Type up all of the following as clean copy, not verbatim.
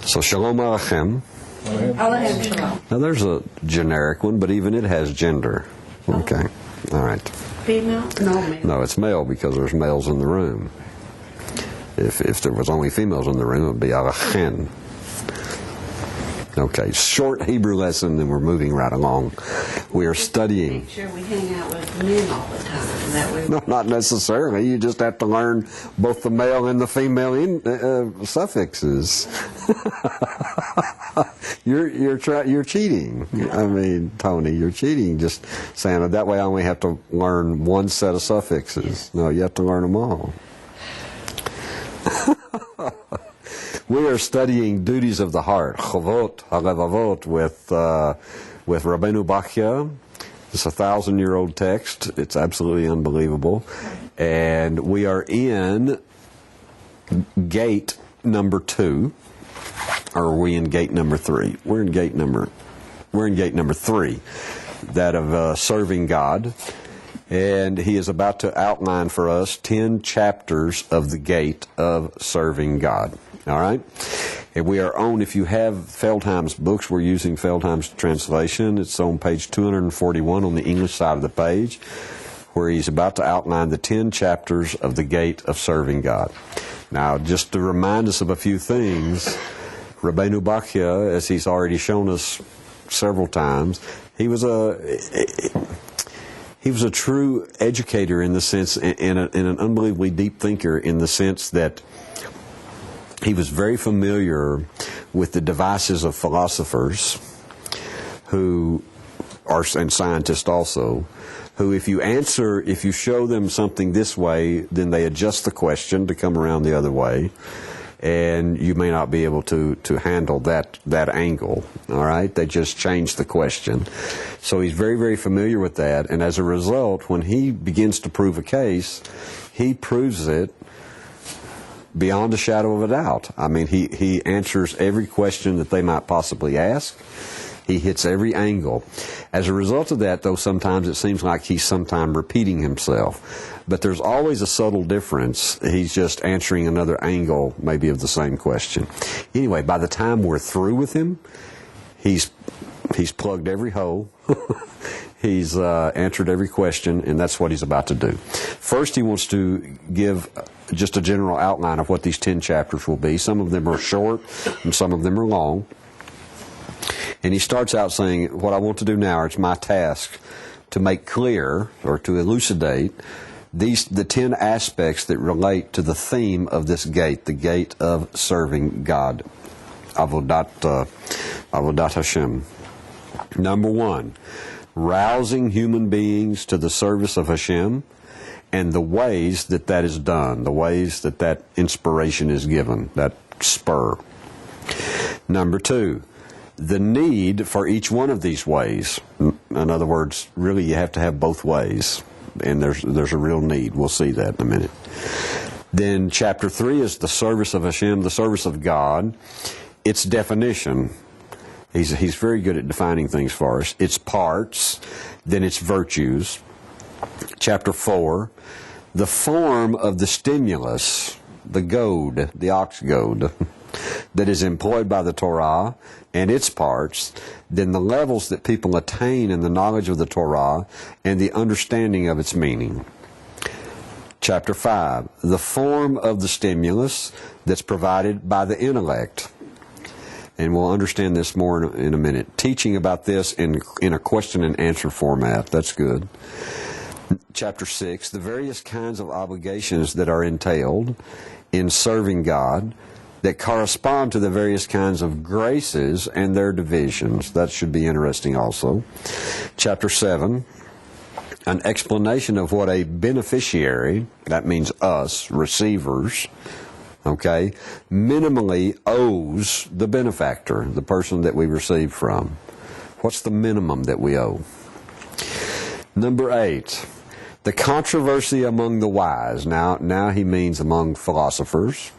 So Shalom Aleichem. Aleichem Shalom. Now there's a generic one, but even it has gender. Okay. All right. Female? No, male. No, it's male because there's males in the room. If there was only females in the room, it would be Aleichem. Okay, short Hebrew lesson, and we're moving right along. We are studying. Make sure we hang out with men all the time. That way. No, not necessarily. You just have to learn both the male and the female suffixes. You're cheating. I mean, Tony, you're cheating. Just saying that way I only have to learn one set of suffixes. No, you have to learn them all. We are studying duties of the heart, Chovot HaLevavot, with Rabeinu Bachya. It's a 1,000-year-old text. It's absolutely unbelievable. And we are in gate number 2. Or are we in gate number 3? We're in gate number 3, that of serving God. And he is about to outline for us 10 chapters of the gate of serving God. All right? And we are on, if you have Feldheim's books, we're using Feldheim's translation. It's on page 241 on the English side of the page, where he's about to outline the 10 chapters of the gate of serving God. Now, just to remind us of a few things, Rabeinu Bachya, as he's already shown us several times, he was a true educator in the sense, and an unbelievably deep thinker in the sense that he was very familiar with the devices of philosophers who are, and scientists also, who if you show them something this way, then they adjust the question to come around the other way, and you may not be able to handle that angle. All right? They just change the question. So he's very, very familiar with that, and as a result, when he begins to prove a case, he proves it beyond a shadow of a doubt. I mean, he answers every question that they might possibly ask. He hits every angle. As a result of that, though, sometimes it seems like he's sometimes repeating himself. But there's always a subtle difference. He's just answering another angle, maybe of the same question. Anyway, by the time we're through with him, he's plugged every hole. He's answered every question, and that's what he's about to do. First, he wants to give just a general outline of what these 10 chapters will be. Some of them are short, and some of them are long. And he starts out saying, what I want to do now, it's my task to make clear, or to elucidate, the 10 aspects that relate to the theme of this gate, the gate of serving God. Avodat HaShem. Number 1, rousing human beings to the service of HaShem, and the ways that is done, the ways that inspiration is given, that spur. Number 2, the need for each one of these ways. In other words, really you have to have both ways, and there's a real need. We'll see that in a minute. Then chapter 3 is the service of HaShem, the service of God. Its definition. He's very good at defining things for us. Its parts, then its virtues. Chapter 4, the form of the stimulus, the goad, the ox goad, that is employed by the Torah and its parts, then the levels that people attain in the knowledge of the Torah and the understanding of its meaning. Chapter 5, the form of the stimulus that's provided by the intellect. And we'll understand this more in a minute. Teaching about this in a question and answer format. That's good. Chapter 6, the various kinds of obligations that are entailed in serving God that correspond to the various kinds of graces and their divisions. That should be interesting also. Chapter 7, an explanation of what a beneficiary, that means us, receivers, okay, minimally owes the benefactor, the person that we receive from. What's the minimum that we owe? Number 8, the controversy among the wise. Now he means among philosophers,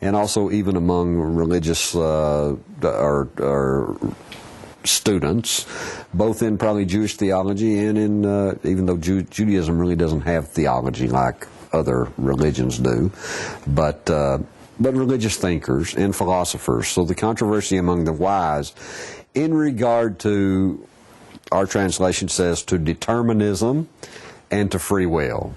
and also even among religious or students, both in probably Jewish theology and in, even though Judaism really doesn't have theology like other religions do, but but religious thinkers and philosophers. So the controversy among the wise in regard to, our translation says, to determinism and to free will.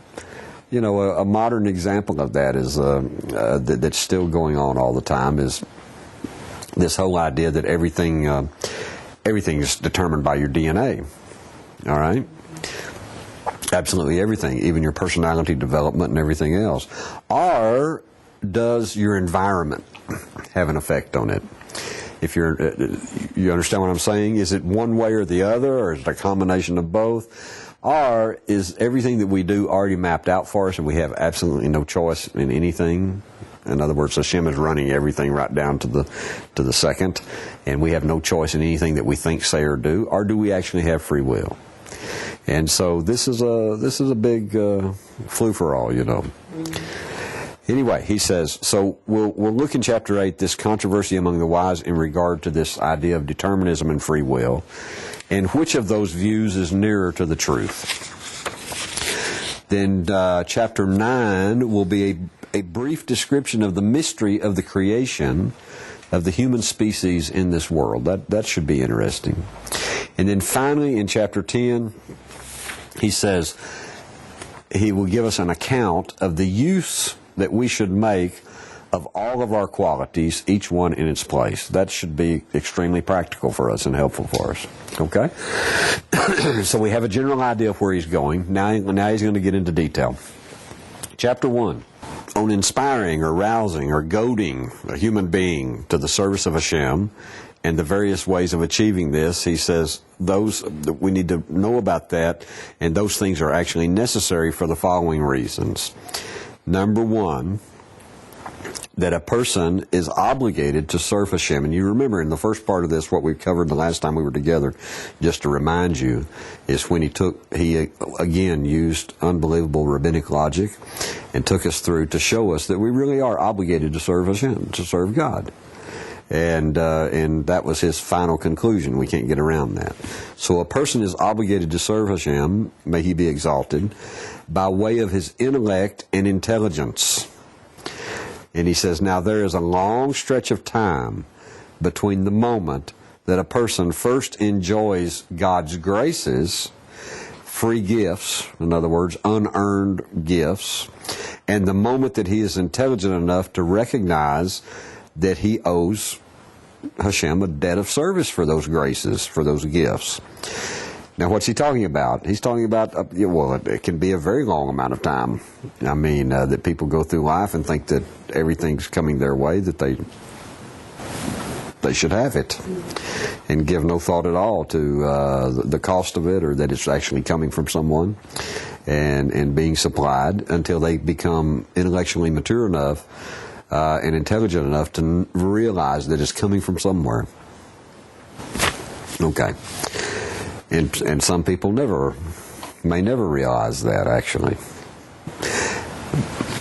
You know, a modern example of that is that's still going on all the time is this whole idea that everything is determined by your DNA. All right? Absolutely everything, even your personality development and everything else. Or does your environment have an effect on it? If you understand what I'm saying? Is it one way or the other, or is it a combination of both? Or is everything that we do already mapped out for us and we have absolutely no choice in anything? In other words, HaShem is running everything right down to the second, and we have no choice in anything that we think, say, or do. Or do we actually have free will? And so this is a big flu for all, you know. Anyway, he says, so we'll look in chapter 8, this controversy among the wise in regard to this idea of determinism and free will, and which of those views is nearer to the truth. Then chapter 9 will be a brief description of the mystery of the creation of the human species in this world. That should be interesting. And then finally in chapter 10, he says he will give us an account of the use that we should make of all of our qualities, each one in its place. That should be extremely practical for us and helpful for us. Okay? So we have a general idea of where he's going. Now he's going to get into detail. Chapter 1, on inspiring or rousing or goading a human being to the service of HaShem and the various ways of achieving this, he says we need to know about that, and those things are actually necessary for the following reasons. Number one, that a person is obligated to serve HaShem. And you remember in the first part of this, what we covered the last time we were together, just to remind you, is when he again used unbelievable rabbinic logic and took us through to show us that we really are obligated to serve HaShem, to serve God. And that was his final conclusion. We can't get around that. So a person is obligated to serve HaShem, may he be exalted, by way of his intellect and intelligence. And he says, now there is a long stretch of time between the moment that a person first enjoys God's graces, free gifts, in other words, unearned gifts, and the moment that he is intelligent enough to recognize that he owes HaShem a debt of service for those graces, for those gifts. Now, what's he talking about? He's talking about, it can be a very long amount of time. I mean, that people go through life and think that everything's coming their way, that they should have it, and give no thought at all to the cost of it, or that it's actually coming from someone and being supplied, until they become intellectually mature enough and intelligent enough to realize that it's coming from somewhere. Okay. And some people may never realize that, actually.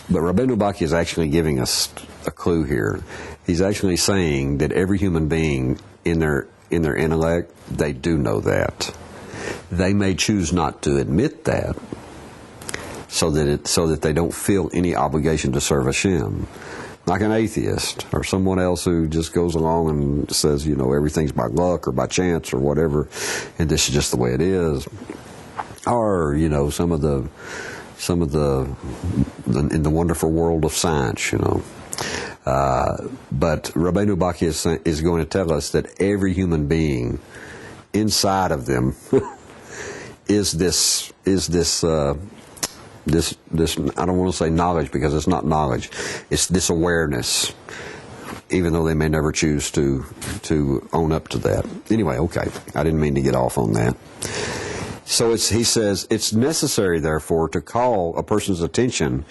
But Rabeinu Bachya is actually giving us a clue here. He's actually saying that every human being in their intellect, they do know that. They may choose not to admit that, so that they don't feel any obligation to serve HaShem. Like an atheist or someone else who just goes along and says, everything's by luck or by chance or whatever, and this is just the way it is. Or, some of the in the wonderful world of science, But Rabeinu Bachya is going to tell us that every human being inside of them is this I don't want to say knowledge, because it's not knowledge. It's this awareness, even though they may never choose to own up to that. Anyway, okay. I didn't mean to get off on that. So he says, it's necessary, therefore, to call a person's attention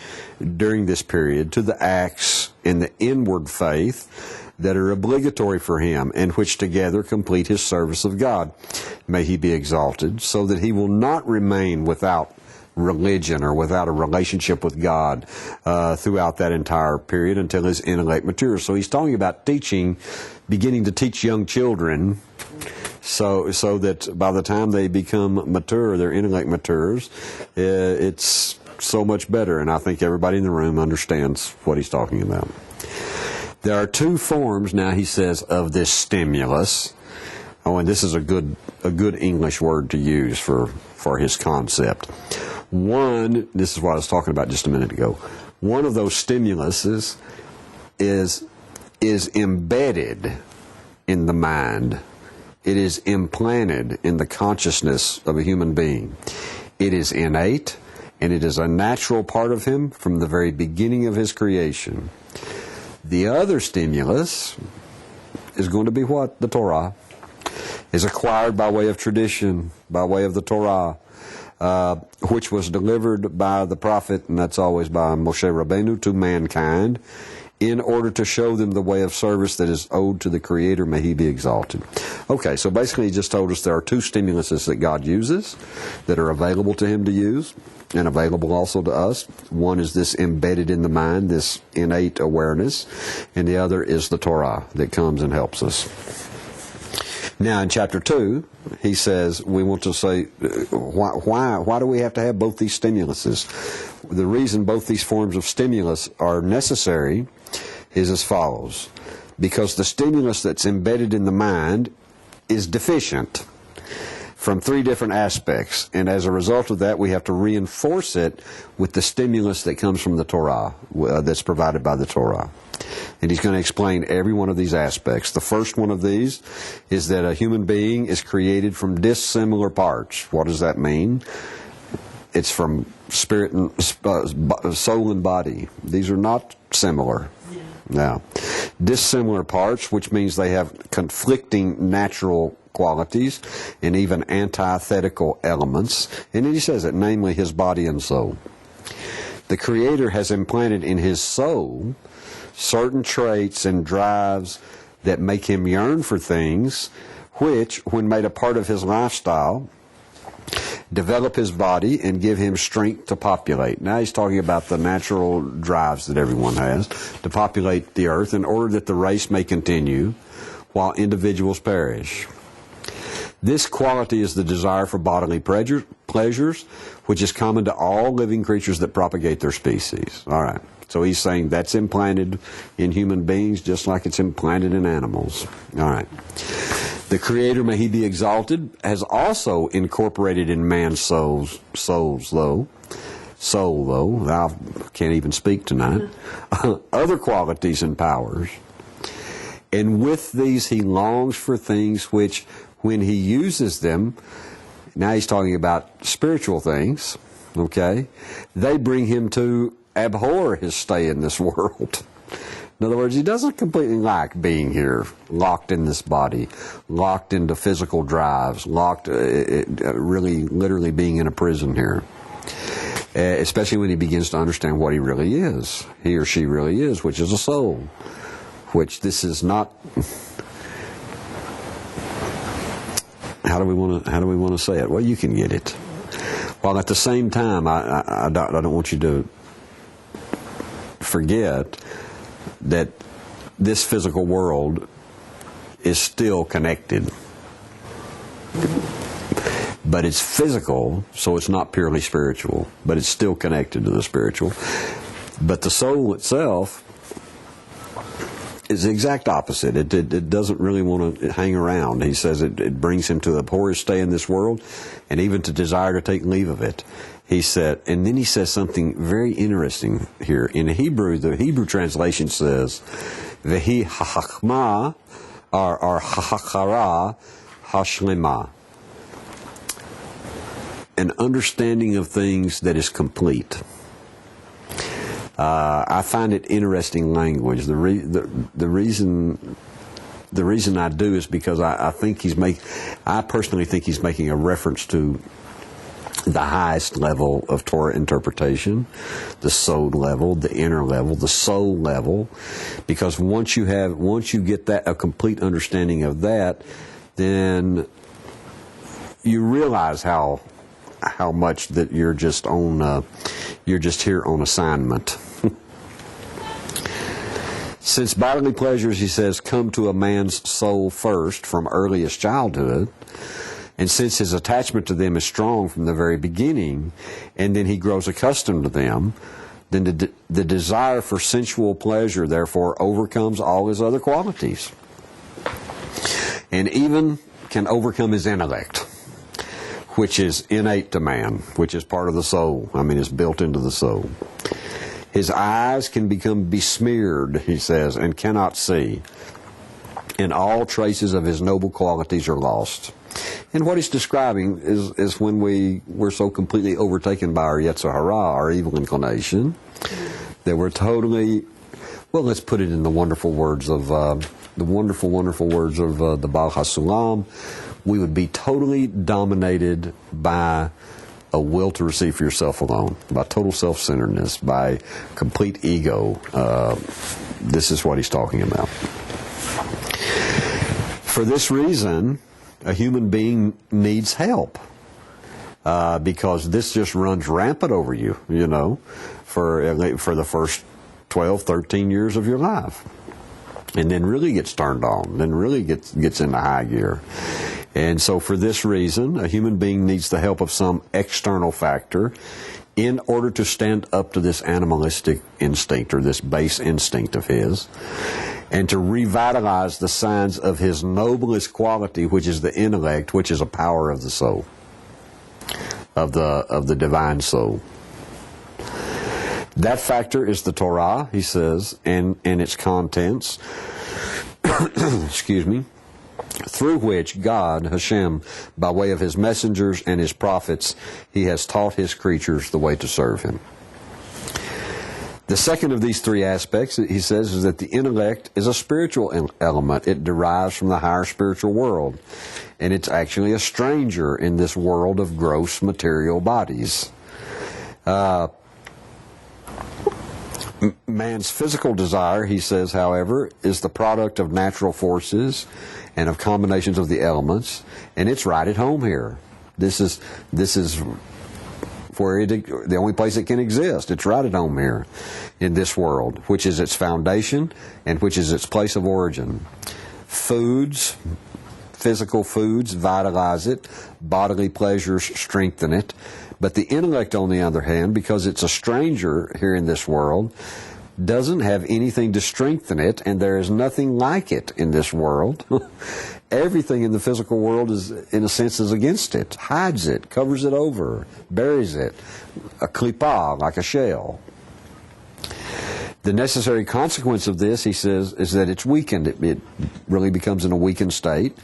during this period to the acts in the inward faith that are obligatory for him, and which together complete his service of God. May he be exalted, so that he will not remain without religion or without a relationship with God throughout that entire period until his intellect matures. So he's talking about beginning to teach young children, so that by the time they become mature, their intellect matures, it's so much better. And I think everybody in the room understands what he's talking about. There are two forms, now he says, of this stimulus. Oh, and this is a good English word to use for his concept. One, this is what I was talking about just a minute ago. One of those stimuluses is embedded in the mind. It is implanted in the consciousness of a human being. It is innate, and it is a natural part of him from the very beginning of his creation. The other stimulus is going to be what? The Torah. Is acquired by way of tradition, by way of the Torah, which was delivered by the prophet, and that's always by Moshe Rabeinu, to mankind, in order to show them the way of service that is owed to the Creator, may He be exalted. Okay, so basically he just told us there are two stimuluses that God uses that are available to Him to use, and available also to us. One is this embedded in the mind, this innate awareness, and the other is the Torah that comes and helps us. Now in chapter 2, he says, we want to say, why do we have to have both these stimuluses? The reason both these forms of stimulus are necessary is as follows. Because the stimulus that's embedded in the mind is deficient from three different aspects, and as a result of that we have to reinforce it with the stimulus that comes from the Torah, that's provided by the Torah. And he's going to explain every one of these aspects. The first one of these is that a human being is created from dissimilar parts. What does that mean? It's from spirit and soul and body. These are not similar. Now, dissimilar parts, which means they have conflicting natural qualities and even antithetical elements. And then he says it, namely his body and soul. The Creator has implanted in his soul certain traits and drives that make him yearn for things which, when made a part of his lifestyle, develop his body and give him strength to populate. Now he's talking about the natural drives that everyone has to populate the earth in order that the race may continue while individuals perish. This quality is the desire for bodily pleasures, which is common to all living creatures that propagate their species. All right. So he's saying that's implanted in human beings just like it's implanted in animals. All right. The Creator, may He be exalted, has also incorporated in man's soul, though, I can't even speak tonight, other qualities and powers. And with these he longs for things which, when he uses them, now he's talking about spiritual things, okay, they bring him to abhor his stay in this world. In other words, he doesn't completely like being here, locked in this body, locked into physical drives, locked, really, literally being in a prison here. Especially when he begins to understand what he really is, he or she really is, which is a soul, which this is not. How do we want to say it? Well, you can get it. While at the same time, I don't want you to forget that this physical world is still connected. But it's physical, so it's not purely spiritual, but it's still connected to the spiritual. But the soul itself is the exact opposite. It doesn't really want to hang around. He says it brings him to abhor his stay in this world and even to desire to take leave of it. He said, and then he says something very interesting here. In Hebrew, the Hebrew translation says, Vehi hachachma, or hachara hashlema. An understanding of things that is complete. I find it interesting language. The reason I do is because I personally think he's making a reference to the highest level of Torah interpretation, the sod level, the inner level, the soul level, because once you get a complete understanding of that, then you realize how much that you're just here on assignment. Since bodily pleasures, he says, come to a man's soul first from earliest childhood, and since his attachment to them is strong from the very beginning, and then he grows accustomed to them, then the desire for sensual pleasure, therefore, overcomes all his other qualities. And even can overcome his intellect, which is innate to man, which is part of the soul. I mean, it's built into the soul. His eyes can become besmeared, he says, and cannot see. And all traces of his noble qualities are lost. And what he's describing is when we're so completely overtaken by our Yetzer Hara, our evil inclination, that we're totally, well, let's put it in the wonderful words of the wonderful words of the Baal HaSulam. We would be totally dominated by a will to receive for yourself alone, by total self-centeredness, by complete ego. This is what he's talking about. For this reason, a human being needs help, because this just runs rampant over you, you know, for the first 12, 13 years of your life. And then really gets turned on, then really gets into high gear. And so for this reason, a human being needs the help of some external factor in order to stand up to this animalistic instinct, or this base instinct of his, and to revitalize the signs of his noblest quality, which is the intellect, which is a power of the soul, of the divine soul. That factor is the Torah, he says, and its contents, excuse me, through which God, HaShem, by way of his messengers and his prophets, he has taught his creatures the way to serve him. The second of these three aspects, he says, is that the intellect is a spiritual element. It derives from the higher spiritual world, and it's actually a stranger in this world of gross material bodies. Man's physical desire, he says, however, is the product of natural forces and of combinations of the elements, and it's right at home here. This is where the only place it can exist. It's right at home here in this world, which is its foundation and which is its place of origin. Foods, physical foods, vitalize it. Bodily pleasures strengthen it. But the intellect, on the other hand, because it's a stranger here in this world, doesn't have anything to strengthen it, and there is nothing like it in this world. Everything in the physical world is, in a sense, is against it, hides it, covers it over, buries it, a klippah, like a shell. The necessary consequence of this, he says, is that it's weakened. It really becomes in a weakened state,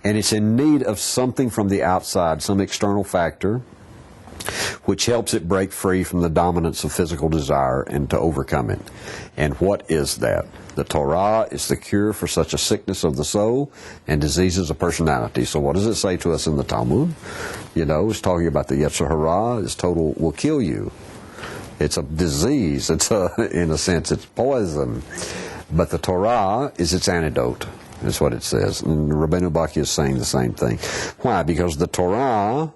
and it's in need of something from the outside, some external factor, which helps it break free from the dominance of physical desire and to overcome it. And what is that? The Torah is the cure for such a sickness of the soul and diseases of personality. So what does it say to us in the Talmud? You know, it's talking about the Yetzer Hara is total, will kill you. It's a disease. It's in a sense, it's poison. But the Torah is its antidote, is what it says. And Rabeinu Bachya is saying the same thing. Why? Because the Torah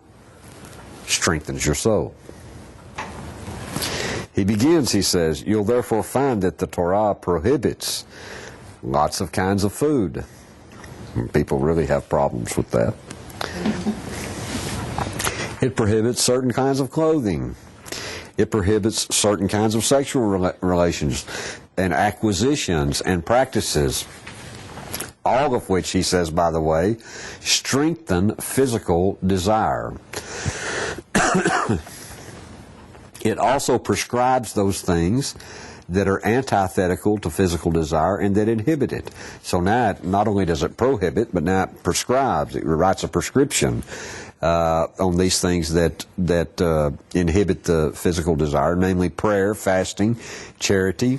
strengthens your soul. He begins, he says, you'll therefore find that the Torah prohibits lots of kinds of food. People really have problems with that. It prohibits certain kinds of clothing. It prohibits certain kinds of sexual relations and acquisitions and practices, all of which, he says, by the way, strengthen physical desire. It also prescribes those things that are antithetical to physical desire and that inhibit it. So now, not only does it prohibit, but now it prescribes. It writes a prescription on these things that inhibit the physical desire, namely prayer, fasting, charity,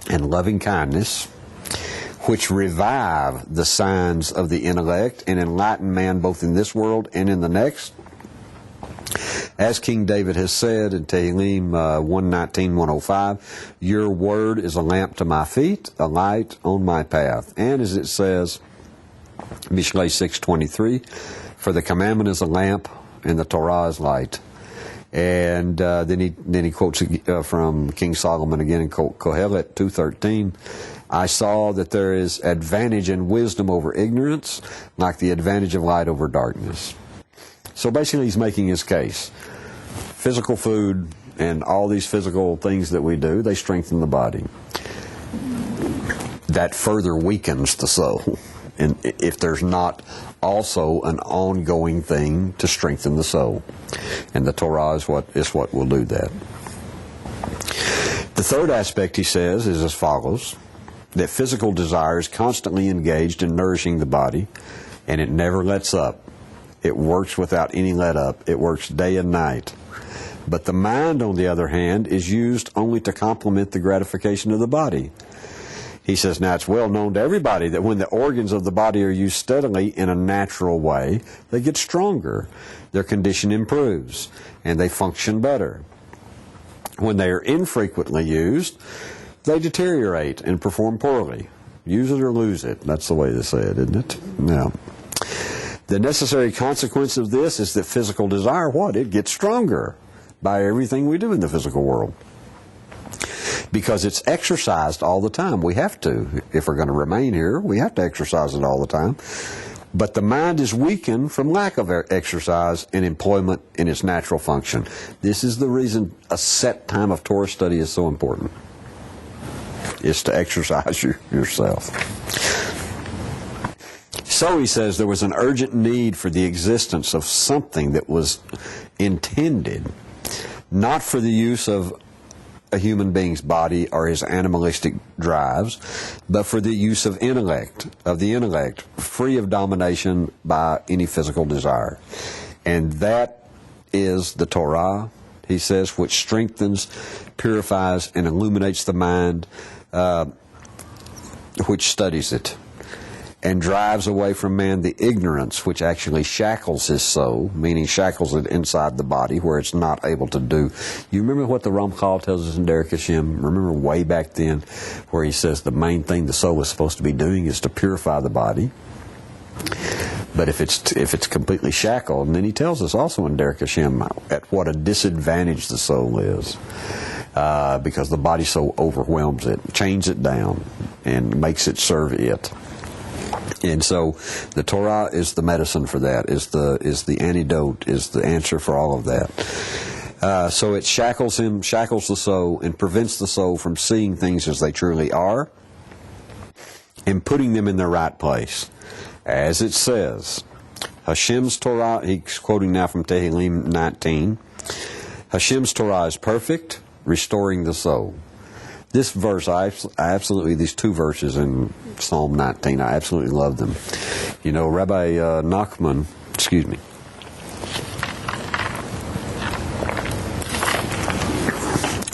and loving kindness, which revive the signs of the intellect and enlighten man both in this world and in the next. As King David has said in Tehillim 119:105, your word is a lamp to my feet, a light on my path. And as it says, Mishlei 6:23, for the commandment is a lamp and the Torah is light. And then he quotes from King Solomon again in Kohelet 2:13, I saw that there is advantage in wisdom over ignorance, like the advantage of light over darkness. So basically he's making his case. Physical food and all these physical things that we do, they strengthen the body. That further weakens the soul. And if there's not also an ongoing thing to strengthen the soul. And the Torah is what will do that. The third aspect, he says, is as follows: that physical desire is constantly engaged in nourishing the body, and it never lets up. It works without any let up. It works day and night. But the mind, on the other hand, is used only to complement the gratification of the body. He says, now it's well known to everybody that when the organs of the body are used steadily in a natural way, they get stronger, their condition improves, and they function better. When they are infrequently used, they deteriorate and perform poorly. Use it or lose it. That's the way they say it, isn't it? Now, the necessary consequence of this is that physical desire, what? It gets stronger by everything we do in the physical world. Because it's exercised all the time. We have to. If we're going to remain here, we have to exercise it all the time. But the mind is weakened from lack of exercise and employment in its natural function. This is the reason a set time of Torah study is so important. Is to exercise yourself. So he says there was an urgent need for the existence of something that was intended not for the use of a human being's body or his animalistic drives, but for the use of the intellect, free of domination by any physical desire. And that is the Torah, he says, which strengthens, purifies, and illuminates the mind, which studies it, and drives away from man the ignorance which actually shackles his soul, meaning shackles it inside the body where it's not able to do. You remember what the Ramchal tells us in Derek HaShem? Remember way back then where he says the main thing the soul is supposed to be doing is to purify the body. But if it's completely shackled, and then he tells us also in Derek HaShem at what a disadvantage the soul is. Because the body so overwhelms it, chains it down, and makes it serve it. And so the Torah is the medicine for that, is the antidote, is the answer for all of that. So it shackles the soul, and prevents the soul from seeing things as they truly are and putting them in their right place. As it says, Hashem's Torah, he's quoting now from Tehillim 19, Hashem's Torah is perfect, restoring the soul. This verse, I absolutely, these two verses in Psalm 19, I absolutely love them. You know, Rabbi Nachman,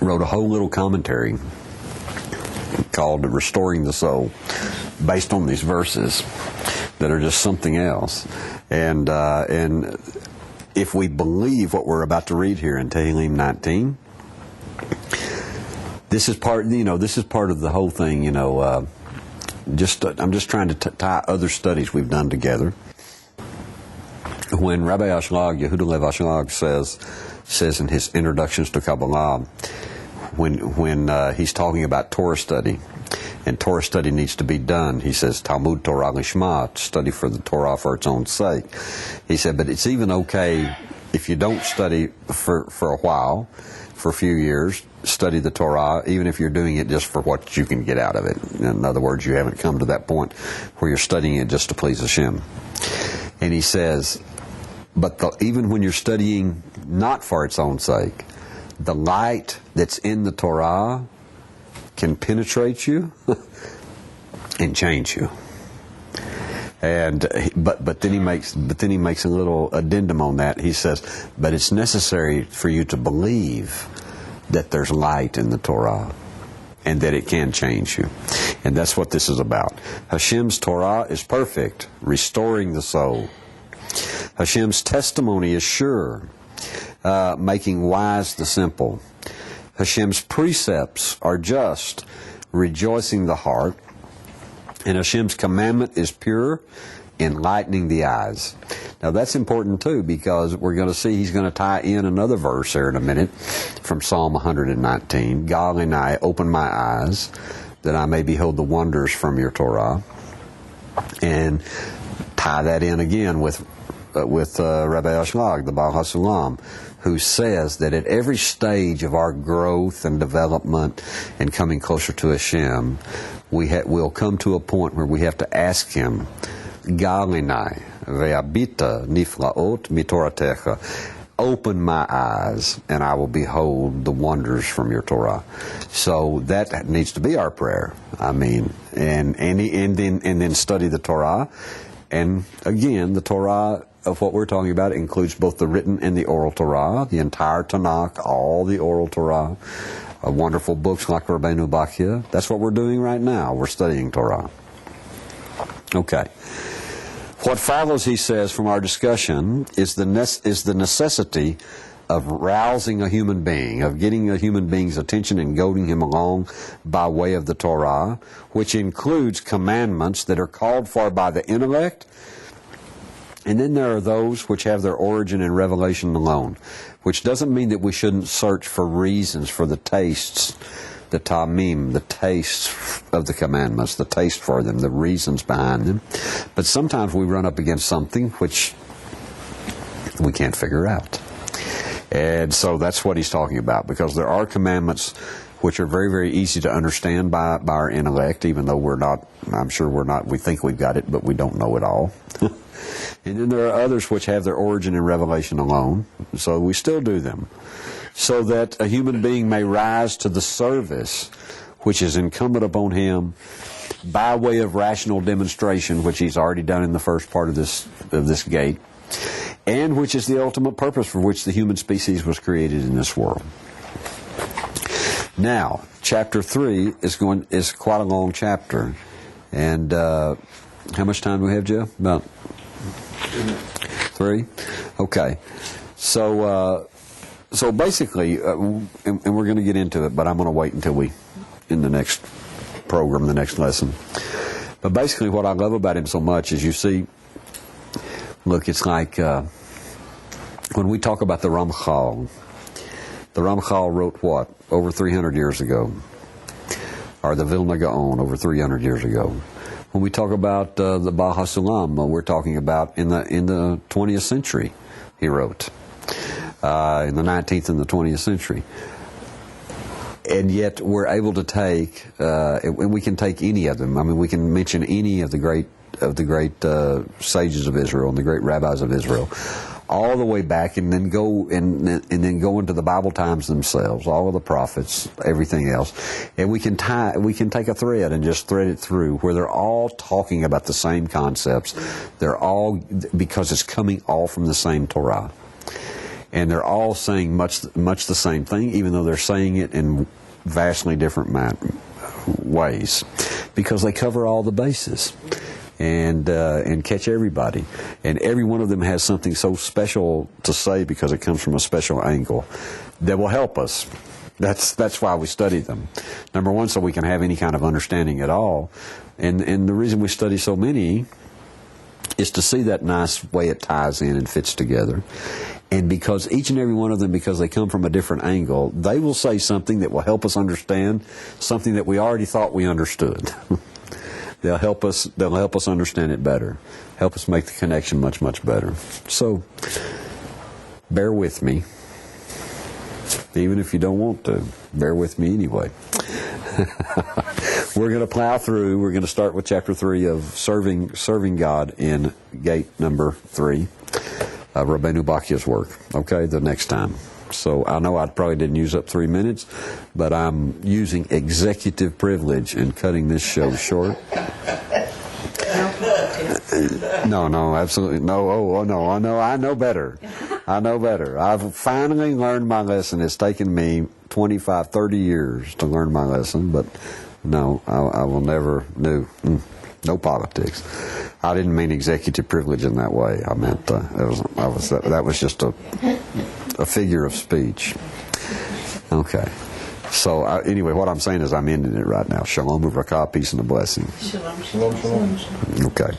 wrote a whole little commentary called Restoring the Soul, based on these verses that are just something else. And if we believe what we're about to read here in Tehillim 19, this is part of the whole thing, you know. I'm just trying to tie other studies we've done together. When Rabbi Ashlag, Yehuda Lev Ashlag says in his introductions to Kabbalah, when he's talking about Torah study, and Torah study needs to be done, he says Talmud Torah Lishma, study for the Torah for its own sake. He said, but it's even okay if you don't study for a while, for a few years, study the Torah, even if you're doing it just for what you can get out of it. In other words, you haven't come to that point where you're studying it just to please Hashem. And he says, but even when you're studying not for its own sake, the light that's in the Torah can penetrate you and change you. And but then he makes a little addendum on that. He says, but it's necessary for you to believe that there's light in the Torah and that it can change you. And that's what this is about. Hashem's Torah is perfect, restoring the soul. Hashem's testimony is sure, making wise the simple. Hashem's precepts are just, rejoicing the heart. And Hashem's commandment is pure, enlightening the eyes. Now that's important too, because we're going to see he's going to tie in another verse here in a minute from Psalm 119. God and I open my eyes that I may behold the wonders from your Torah. And tie that in again with Rabbi Ashlag, the Baal HaSulam, who says that at every stage of our growth and development and coming closer to Hashem, we'll come to a point where we have to ask Him, Galinai ve'abita niflaot mitoratecha. Open my eyes, and I will behold the wonders from your Torah. So that needs to be our prayer. I mean, and then study the Torah. And again, the Torah of what we're talking about includes both the written and the oral Torah, the entire Tanakh, all the oral Torah, wonderful books like Rabeinu Bachya. That's what we're doing right now. We're studying Torah. Okay. What follows, he says, from our discussion is the necessity of rousing a human being, of getting a human being's attention and goading him along by way of the Torah, which includes commandments that are called for by the intellect. And then there are those which have their origin in revelation alone, which doesn't mean that we shouldn't search for reasons for the tastes, the tamim, the tastes of the commandments, the taste for them, the reasons behind them. But sometimes we run up against something which we can't figure out. And so that's what he's talking about, because there are commandments which are very, very easy to understand by our intellect, even though we think we've got it, but we don't know it all. And then there are others which have their origin in revelation alone, so we still do them, so that a human being may rise to the service which is incumbent upon him by way of rational demonstration, which he's already done in the first part of this gate, and which is the ultimate purpose for which the human species was created in this world. Now, chapter 3 is quite a long chapter, and how much time do we have, Jeff? About 3? Okay. So basically, and we're going to get into it, but I'm going to wait until in the next program, the next lesson. But basically what I love about him so much is, you see, look, it's like when we talk about the Ramchal wrote what? Over 300 years ago. Or the Vilna Gaon, over 300 years ago. When we talk about the Baal HaSulam, we're talking about in the 20th century, he wrote. In the 19th and the 20th century. And yet we're able to take, and we can take any of them. I mean, we can mention any of the great sages of Israel and the great rabbis of Israel, all the way back, and then go into the Bible times themselves, all of the prophets, everything else, and we can take a thread and just thread it through where they're all talking about the same concepts. They're all, because it's coming all from the same Torah. And they're all saying much the same thing, even though they're saying it in vastly different ways, because they cover all the bases and catch everybody. And every one of them has something so special to say because it comes from a special angle that will help us. That's why we study them. Number one, so we can have any kind of understanding at all. And the reason we study so many is to see that nice way it ties in and fits together. And because each and every one of them, because they come from a different angle, they will say something that will help us understand something that we already thought we understood. They'll help us understand it better, help us make the connection much, much better. So, bear with me. Even if you don't want to, bear with me anyway. We're going to plow through. We're going to start with chapter 3 of serving God in gate number 3. Rabeinu Bachya's work, okay, the next time. So I know I probably didn't use up 3 minutes, but I'm using executive privilege and cutting this show short. No, absolutely no. Oh, no, I know better. I've finally learned my lesson. It's taken me 25, 30 years to learn my lesson, but no, I will never do. No politics. I didn't mean executive privilege in that way. I meant that was just a figure of speech. Okay. So anyway, what I'm saying is I'm ending it right now. Shalom uvrakah, peace and a blessing. Shalom, shalom. Okay.